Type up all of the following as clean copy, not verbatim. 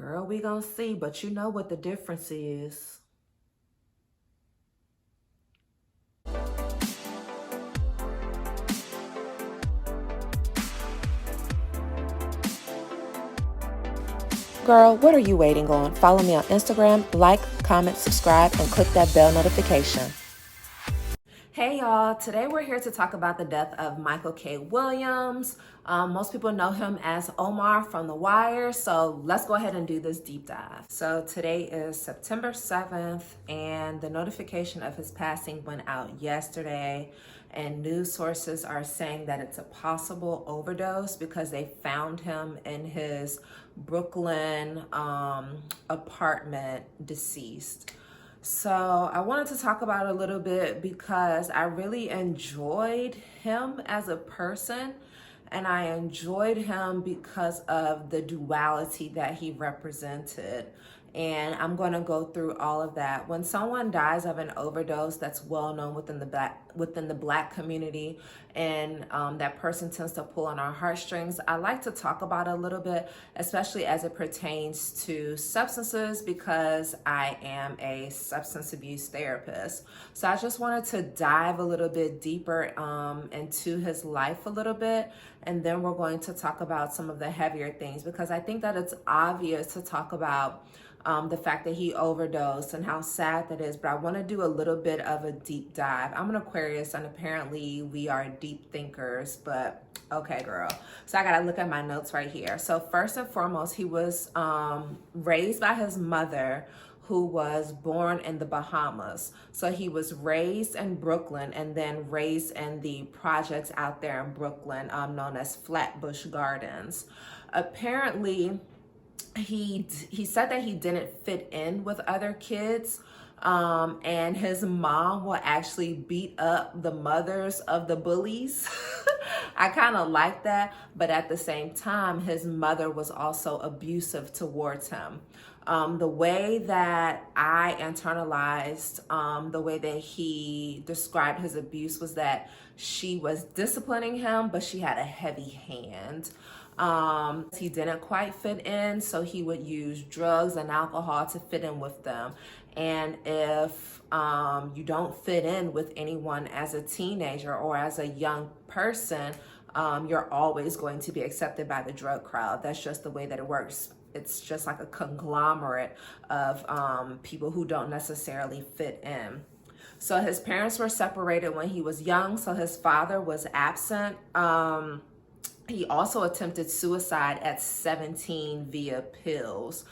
Girl, we gonna see, but you know what the difference is. Girl, what are you waiting on? Follow me on Instagram, like, comment, subscribe, and click that bell notification. Hey y'all, today we're here to talk about the death of Michael K. Williams. Most people know him as Omar from The Wire, so let's go ahead and do this deep dive. So today is September 7th, and the notification of his passing went out yesterday, and news sources are saying that it's a possible overdose because they found him in his Brooklyn apartment deceased. So I wanted to talk about it a little bit because I really enjoyed him as a person, and I enjoyed him because of the duality that he represented. And I'm going to go through all of that. When someone dies of an overdose that's well known within the black community, and that person tends to pull on our heartstrings, I like to talk about it a little bit, especially as it pertains to substances, because I am a substance abuse therapist. So I just wanted to dive a little bit deeper into his life a little bit, and then we're going to talk about some of the heavier things, because I think that it's obvious to talk about the fact that he overdosed and how sad that is, but I want to do a little bit of a deep dive. I'm an Aquarius, and apparently we are deep thinkers, but okay, girl. So I got to look at my notes right here. So first and foremost, he was raised by his mother, who was born in the Bahamas. So he was raised in Brooklyn and then raised in the projects out there in Brooklyn, known as Flatbush Gardens. Apparently, he said that he didn't fit in with other kids, and his mom will actually beat up the mothers of the bullies. I kind of like that, but at the same time, his mother was also abusive towards him. The way that I internalized the way that he described his abuse was that she was disciplining him, but she had a heavy hand. He didn't quite fit in, so he would use drugs and alcohol to fit in with them. And if you don't fit in with anyone as a teenager or as a young person, you're always going to be accepted by the drug crowd. That's just the way that it works. It's just like a conglomerate of people who don't necessarily fit in. So his parents were separated when he was young, so his father was absent. He also attempted suicide at 17 via pills.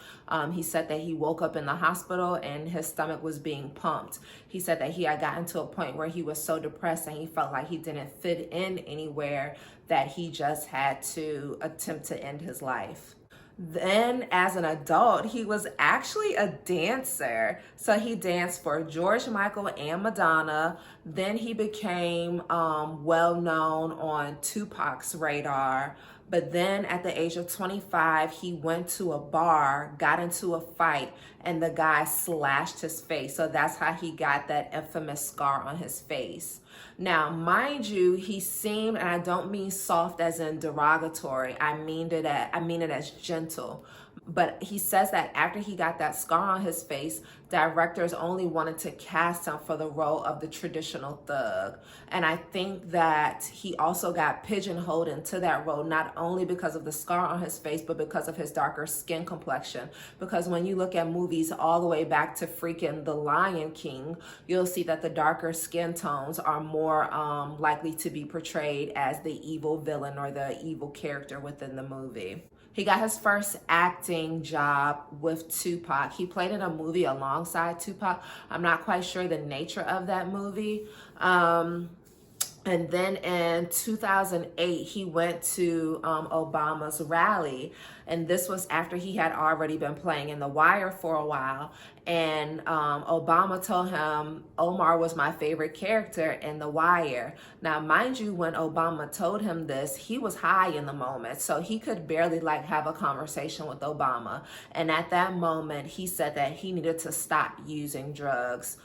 He said that he woke up in the hospital and his stomach was being pumped. He said that he had gotten to a point where he was so depressed and he felt like he didn't fit in anywhere that he just had to attempt to end his life. Then as an adult, he was actually a dancer. So he danced for George Michael and Madonna. Then he became well known on Tupac's radar. But then at the age of 25, he went to a bar, got into a fight, and the guy slashed his face. So that's how he got that infamous scar on his face. Now, mind you, he seemed, and I don't mean soft as in derogatory, I mean it as gentle. But he says that after he got that scar on his face, directors only wanted to cast him for the role of the traditional thug. And I think that he also got pigeonholed into that role, not only because of the scar on his face, but because of his darker skin complexion. Because when you look at movies all the way back to freaking The Lion King, you'll see that the darker skin tones are more likely to be portrayed as the evil villain or the evil character within the movie. He got his first acting job with Tupac. He played in a movie alongside Tupac. I'm not quite sure the nature of that movie. And then in 2008, he went to Obama's rally. And this was after he had already been playing in The Wire for a while. And Obama told him Omar was my favorite character in The Wire. Now, mind you, when Obama told him this, he was high in the moment. So he could barely have a conversation with Obama. And at that moment, he said that he needed to stop using drugs.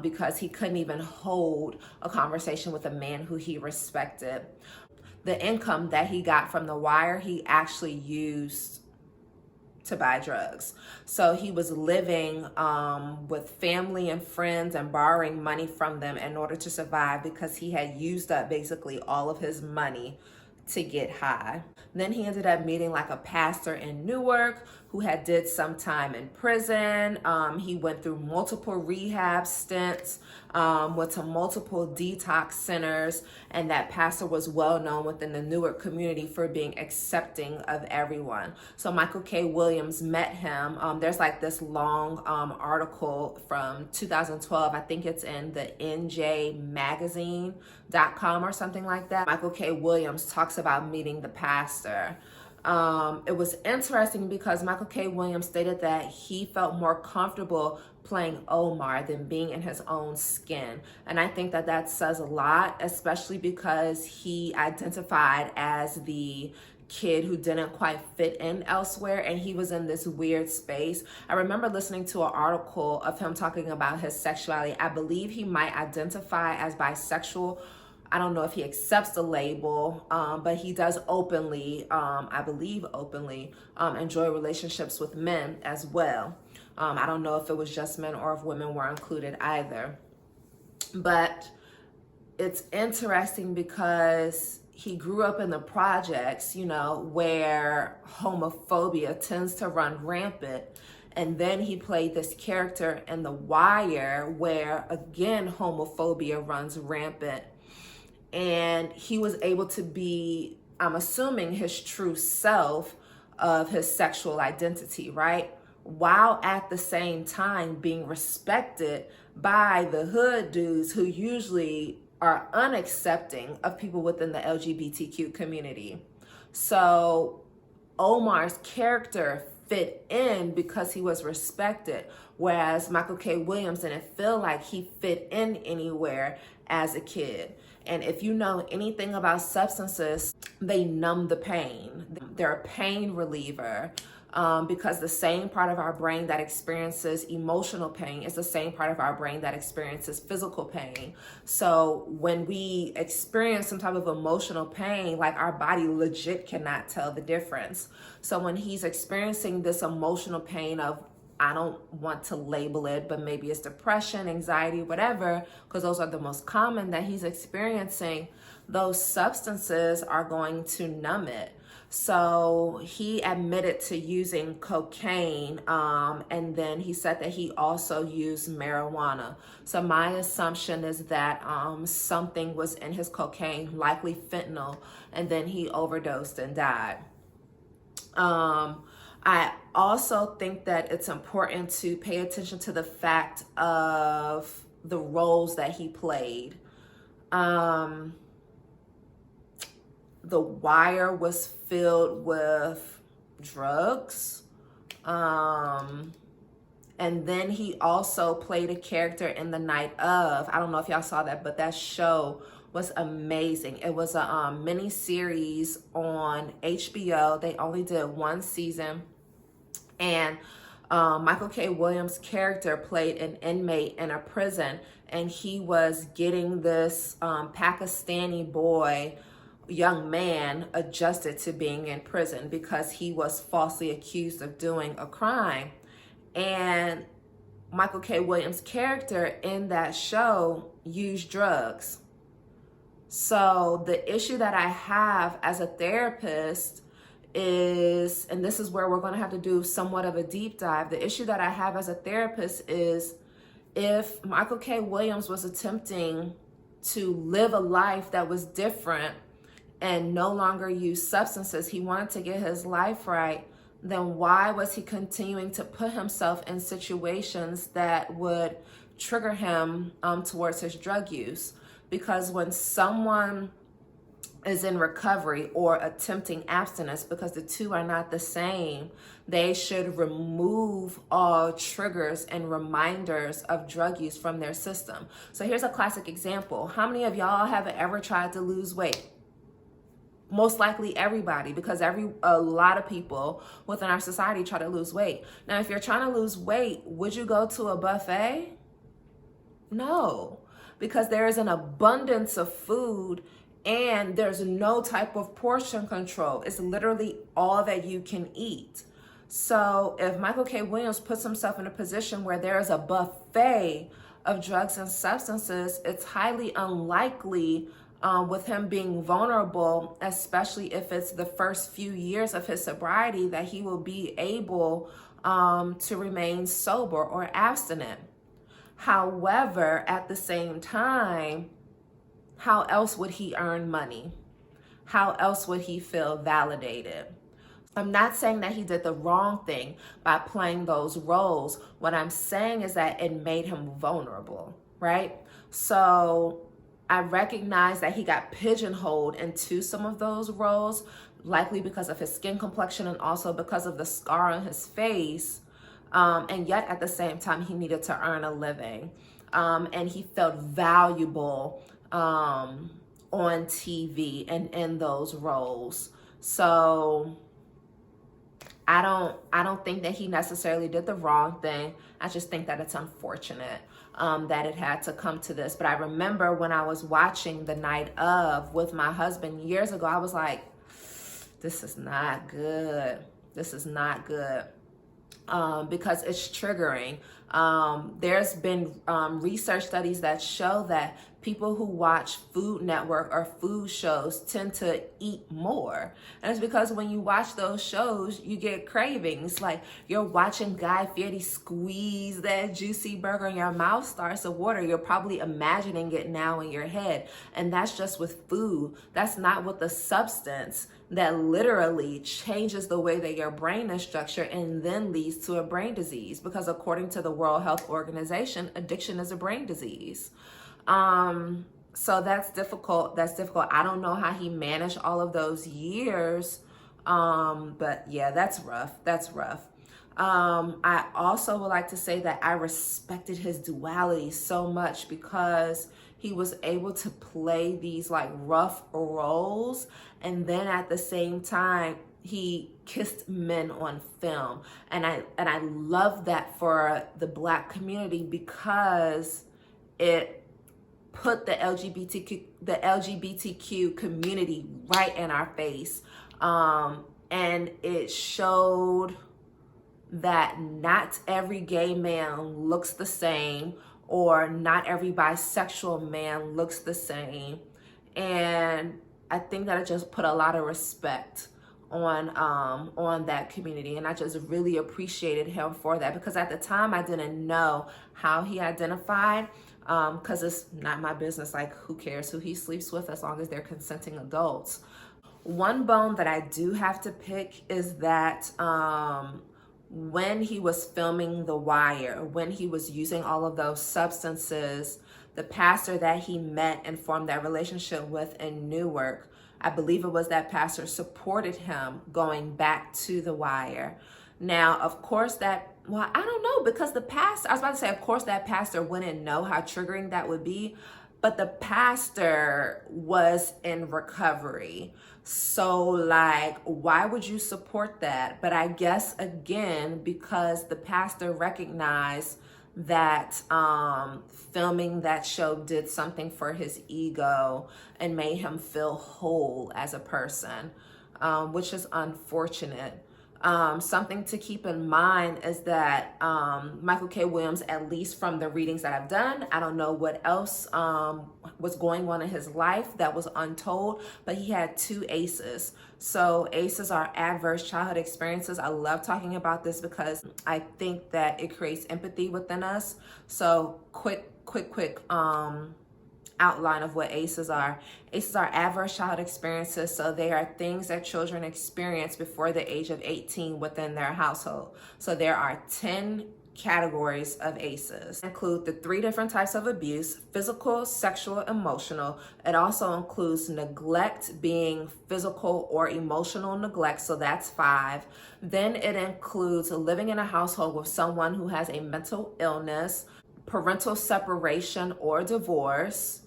Because he couldn't even hold a conversation with a man who he respected. The income that he got from The Wire, he actually used to buy drugs. So he was living with family and friends and borrowing money from them in order to survive because he had used up basically all of his money to get high. Then he ended up meeting like a pastor in Newark who had did some time in prison. He went through multiple rehab stints, went to multiple detox centers, and that pastor was well known within the Newark community for being accepting of everyone. So Michael K. Williams met him. There's like this long article from 2012. I think it's in the NJMagazine.com or something like that. Michael K. Williams talks about meeting the pastor. It was interesting because Michael K. Williams stated that he felt more comfortable playing Omar than being in his own skin. And I think that that says a lot, especially because he identified as the kid who didn't quite fit in elsewhere, and he was in this weird space. I remember listening to an article of him talking about his sexuality. I believe he might identify as bisexual. I don't know if he accepts the label, but he does openly, I believe openly, enjoy relationships with men as well. I don't know if it was just men or if women were included either. But it's interesting because he grew up in the projects, you know, where homophobia tends to run rampant. And then he played this character in The Wire where, again, homophobia runs rampant. And he was able to be, I'm assuming, his true self of his sexual identity, right? While at the same time being respected by the hood dudes who usually are unaccepting of people within the LGBTQ community. So Omar's character fit in because he was respected, whereas Michael K. Williams didn't feel like he fit in anywhere as a kid. And if you know anything about substances, they numb the pain. They're a pain reliever. Because the same part of our brain that experiences emotional pain is the same part of our brain that experiences physical pain. So when we experience some type of emotional pain, like our body legit cannot tell the difference. So when he's experiencing this emotional pain of, I don't want to label it, but maybe it's depression, anxiety, whatever, because those are the most common that he's experiencing, those substances are going to numb it. So he admitted to using cocaine, and then he said that he also used marijuana. So my assumption is that something was in his cocaine, likely fentanyl, and then he overdosed and died. I also think that it's important to pay attention to the fact of the roles that he played. The Wire was filled with drugs. And then he also played a character in The Night Of. I don't know if y'all saw that, but that show was amazing. It was a mini series on HBO. They only did one season. And Michael K. Williams' character played an inmate in a prison, and he was getting this Pakistani boy, young man, adjusted to being in prison because he was falsely accused of doing a crime. And Michael K. Williams' character in that show used drugs. So the issue that I have as a therapist is, and this is where we're going to have to do somewhat of a deep dive, the issue that I have as a therapist is if Michael K. Williams was attempting to live a life that was different and no longer use substances, he wanted to get his life right, then why was he continuing to put himself in situations that would trigger him towards his drug use? Because when someone is in recovery or attempting abstinence, because the two are not the same, they should remove all triggers and reminders of drug use from their system. So here's a classic example. How many of y'all have ever tried to lose weight? Most likely everybody, because a lot of people within our society try to lose weight. Now, if you're trying to lose weight, would you go to a buffet? No, because there is an abundance of food and there's no type of portion control. It's literally all that you can eat. So if Michael K. Williams puts himself in a position where there is a buffet of drugs and substances, it's highly unlikely with him being vulnerable, especially if it's the first few years of his sobriety, that he will be able to remain sober or abstinent. However, at the same time, how else would he earn money? How else would he feel validated? I'm not saying that he did the wrong thing by playing those roles. What I'm saying is that it made him vulnerable, right? So I recognize that he got pigeonholed into some of those roles, likely because of his skin complexion and also because of the scar on his face. And yet at the same time, he needed to earn a living. And he felt valuable on TV and in those roles. So I don't think that he necessarily did the wrong thing. I just think that it's unfortunate that it had to come to this. But I remember when I was watching The Night Of with my husband years ago, I was like, this is not good. This is not good. Because it's triggering. There's been research studies that show that people who watch Food Network or food shows tend to eat more. And it's because when you watch those shows, you get cravings. Like you're watching Guy Fieri squeeze that juicy burger and your mouth starts to water. You're probably imagining it now in your head. And that's just with food. That's not with the substance that literally changes the way that your brain is structured and then leads to a brain disease. Because according to the World Health Organization, addiction is a brain disease. So that's difficult. That's difficult. I don't know how he managed all of those years. But yeah, that's rough. That's rough. I also would like to say that I respected his duality so much because he was able to play these like rough roles, and then at the same time he kissed men on film, and I love that for the Black community because it put the LGBTQ community right in our face, and it showed that not every gay man looks the same, or not every bisexual man looks the same. And I think that it just put a lot of respect on that community, and I just really appreciated him for that, because at the time I didn't know how he identified, because it's not my business. Like, who cares who he sleeps with as long as they're consenting adults. One bone that I do have to pick is that when he was filming The Wire, when he was using all of those substances, the pastor that he met and formed that relationship with in Newark, I believe it was that pastor, supported him going back to The Wire. Now, of course, I don't know, because the pastor, I was about to say, of course, that pastor wouldn't know how triggering that would be, but the pastor was in recovery. So like, why would you support that? But I guess, again, because the pastor recognized that filming that show did something for his ego and made him feel whole as a person, which is unfortunate. Something to keep in mind is that Michael K. Williams, at least from the readings that I've done, I don't know what else was going on in his life that was untold, but he had 2 ACEs. So ACEs are adverse childhood experiences. I love talking about this because I think that it creates empathy within us. So quick outline of what ACEs are. ACEs are adverse childhood experiences, so they are things that children experience before the age of 18 within their household. So there are 10 categories of ACEs. Include the 3 different types of abuse: physical, sexual, emotional. It also includes neglect, being physical or emotional neglect, so that's 5. Then it includes living in a household with someone who has a mental illness, parental separation or divorce,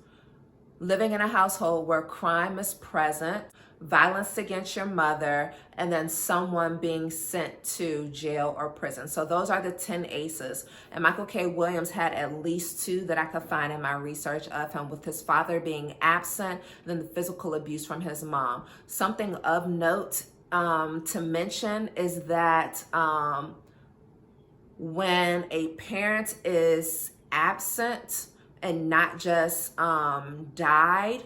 living in a household where crime is present, violence against your mother, and then someone being sent to jail or prison. So those are the 10 ACEs. And Michael K. Williams had at least 2 that I could find in my research of him, with his father being absent, then the physical abuse from his mom. Something of note to mention is that when a parent is absent and not just died,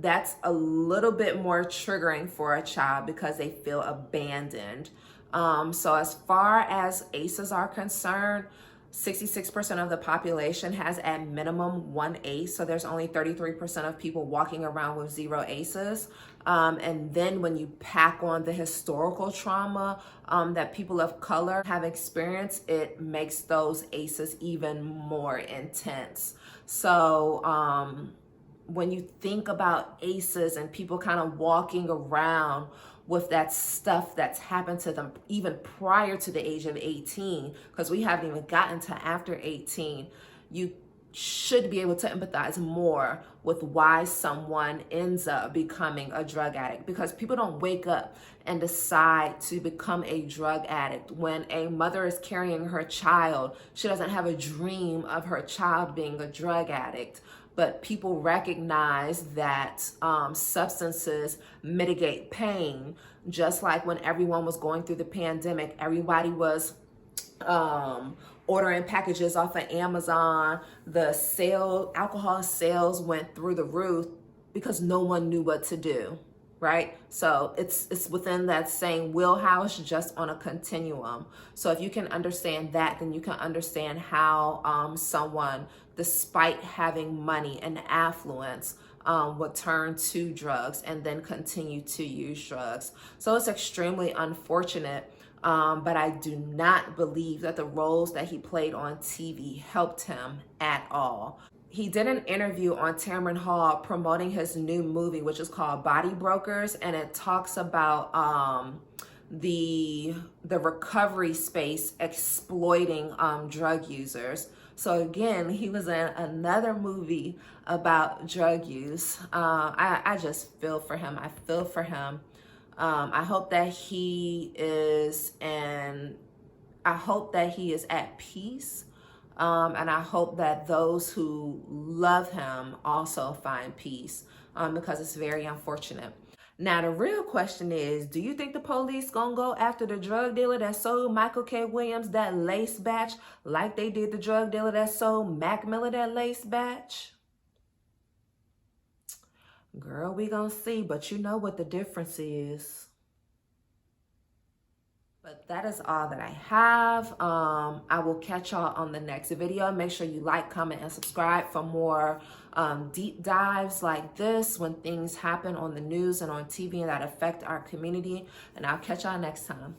that's a little bit more triggering for a child because they feel abandoned. So as far as ACEs are concerned, 66% of the population has at minimum one ACE. So there's only 33% of people walking around with 0 ACEs. And then when you pack on the historical trauma that people of color have experienced, it makes those ACEs even more intense. So when you think about ACEs and people kind of walking around with that stuff that's happened to them even prior to the age of 18, because we haven't even gotten to after 18, you should be able to empathize more with why someone ends up becoming a drug addict, because people don't wake up and decide to become a drug addict. When a mother is carrying her child, she doesn't have a dream of her child being a drug addict. But people recognize that substances mitigate pain. Just like when everyone was going through the pandemic, everybody was ordering packages off of Amazon. The alcohol sales went through the roof because no one knew what to do, right? So it's within that same wheelhouse, just on a continuum. So if you can understand that, then you can understand how someone, despite having money and affluence, would turn to drugs and then continue to use drugs. So it's extremely unfortunate, but I do not believe that the roles that he played on TV helped him at all. He did an interview on Tamron Hall promoting his new movie, which is called Body Brokers, and it talks about the recovery space exploiting drug users. So again, he was in another movie about drug use. I just feel for him. I feel for him. I hope that he is at peace. And I hope that those who love him also find peace, because it's very unfortunate. Now, the real question is, do you think the police gonna go after the drug dealer that sold Michael K. Williams that lace batch like they did the drug dealer that sold Mac Miller that lace batch? Girl, we gonna see, but you know what the difference is. But that is all that I have. I will catch y'all on the next video. Make sure you like, comment, and subscribe for more deep dives like this when things happen on the news and on TV that affect our community. And I'll catch y'all next time.